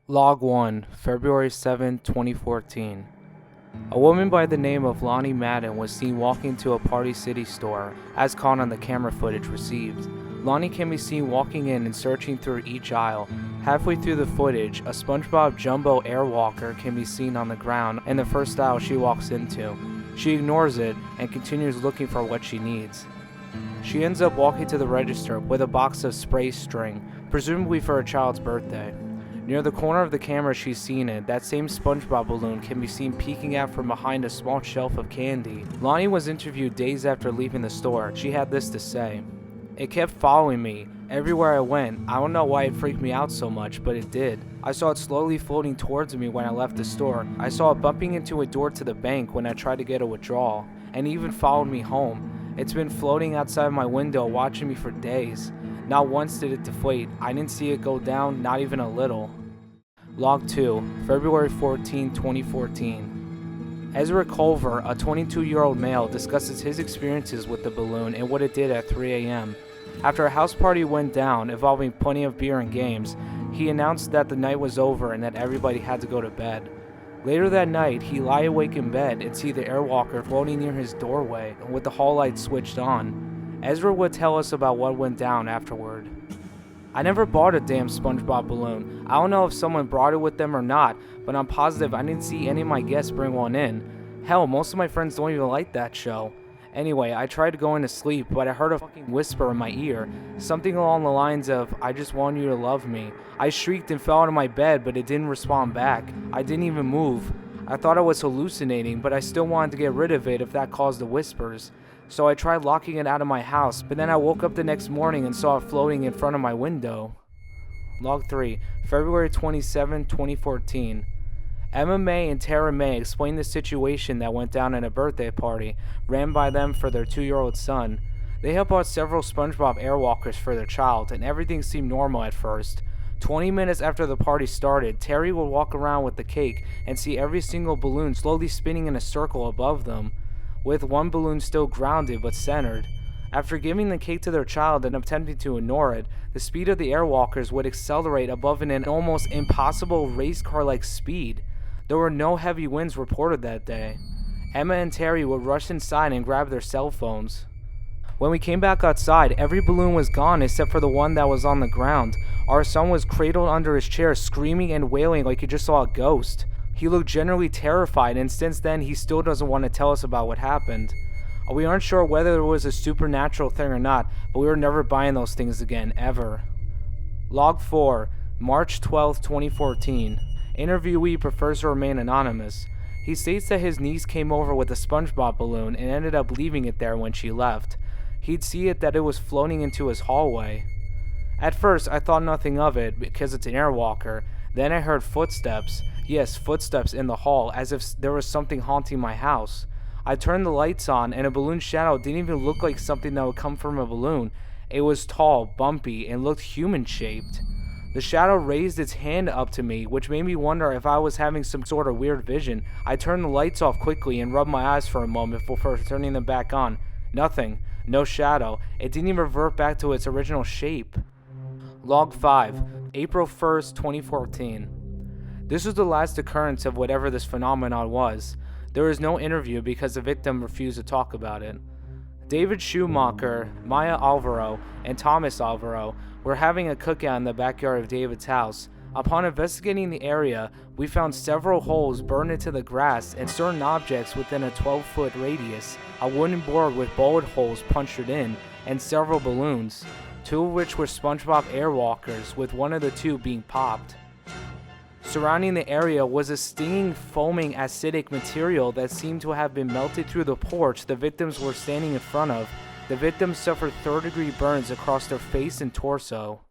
Log 1, February 7, 2014. A woman by the name of Lonnie Madden was seen walking to a Party City store, as caught on the camera footage received. Lonnie can be seen walking in and searching through each aisle. Halfway through the footage, a SpongeBob Jumbo Airwalker can be seen on the ground in the first aisle she walks into. She ignores it and continues looking for what she needs. She ends up walking to the register with a box of spray string, presumably for a child's birthday. Near the corner of the camera she's seen in, that same SpongeBob balloon can be seen peeking out from behind a small shelf of candy. Lonnie was interviewed days after leaving the store. She had this to say: "It kept following me everywhere I went. I don't know why it freaked me out so much, but it did. I saw it slowly floating towards me when I left the store. I saw it bumping into a door to the bank when I tried to get a withdrawal, and it even followed me home. It's been floating outside my window watching me for days. Not once did it deflate. I didn't see it go down, not even a little." Log 2, February 14, 2014. Ezra Culver, a 22-year-old male, discusses his experiences with the balloon and what it did at 3 a.m. After a house party went down involving plenty of beer and games, he announced that the night was over and that everybody had to go to bed. Later that night, he lie awake in bed and see the airwalker floating near his doorway with the hall light switched on. Ezra would tell us about what went down afterward. "I never bought a damn SpongeBob balloon. I don't know if someone brought it with them or not, but I'm positive I didn't see any of my guests bring one in. Hell, most of my friends don't even like that show. Anyway, I tried to go into sleep, but I heard a fucking whisper in my ear. Something along the lines of, 'I just want you to love me.' I shrieked and fell out of my bed, but it didn't respond back. I didn't even move. I thought I was hallucinating, but I still wanted to get rid of it if that caused the whispers. So I tried locking it out of my house, but then I woke up the next morning and saw it floating in front of my window." Log 3, February 27, 2014. Emma May and Tara May explained the situation that went down at a birthday party ran by them for their 2-year-old son. They had bought several SpongeBob Airwalkers for their child, and everything seemed normal at first. 20 minutes after the party started, Terry would walk around with the cake and see every single balloon slowly spinning in a circle above them, with one balloon still grounded but centered. After giving the cake to their child and attempting to ignore it, the speed of the airwalkers would accelerate above an almost impossible race car-like speed. There were no heavy winds reported that day. Emma and Terry would rush inside and grab their cell phones. "When we came back outside, every balloon was gone except for the one that was on the ground. Our son was cradled under his chair, screaming and wailing like he just saw a ghost. He looked generally terrified, and since then he still doesn't want to tell us about what happened. We aren't sure whether it was a supernatural thing or not, but we were never buying those things again, ever." Log 4, March 12, 2014. Interviewee prefers to remain anonymous. He states that his niece came over with a SpongeBob balloon and ended up leaving it there when she left. He'd see it that it was floating into his hallway. "At first, I thought nothing of it because it's an airwalker. Then I heard footsteps. Yes, footsteps in the hall, as if there was something haunting my house. I turned the lights on, and a balloon shadow didn't even look like something that would come from a balloon. It was tall, bumpy, and looked human-shaped. The shadow raised its hand up to me, which made me wonder if I was having some sort of weird vision. I turned the lights off quickly and rubbed my eyes for a moment before turning them back on. Nothing. No shadow. It didn't even revert back to its original shape." Log 5, April 1st, 2014. This was the last occurrence of whatever this phenomenon was. There was no interview because the victim refused to talk about it. David Schumacher, Maya Alvaro, and Thomas Alvaro were having a cookout in the backyard of David's house. Upon investigating the area, we found several holes burned into the grass and certain objects within a 12-foot radius, a wooden board with bullet holes punctured in, and several balloons, 2 of which were SpongeBob Airwalkers, with one of the 2 being popped. Surrounding the area was a stinging, foaming, acidic material that seemed to have been melted through the porch the victims were standing in front of. The victims suffered third-degree burns across their face and torso.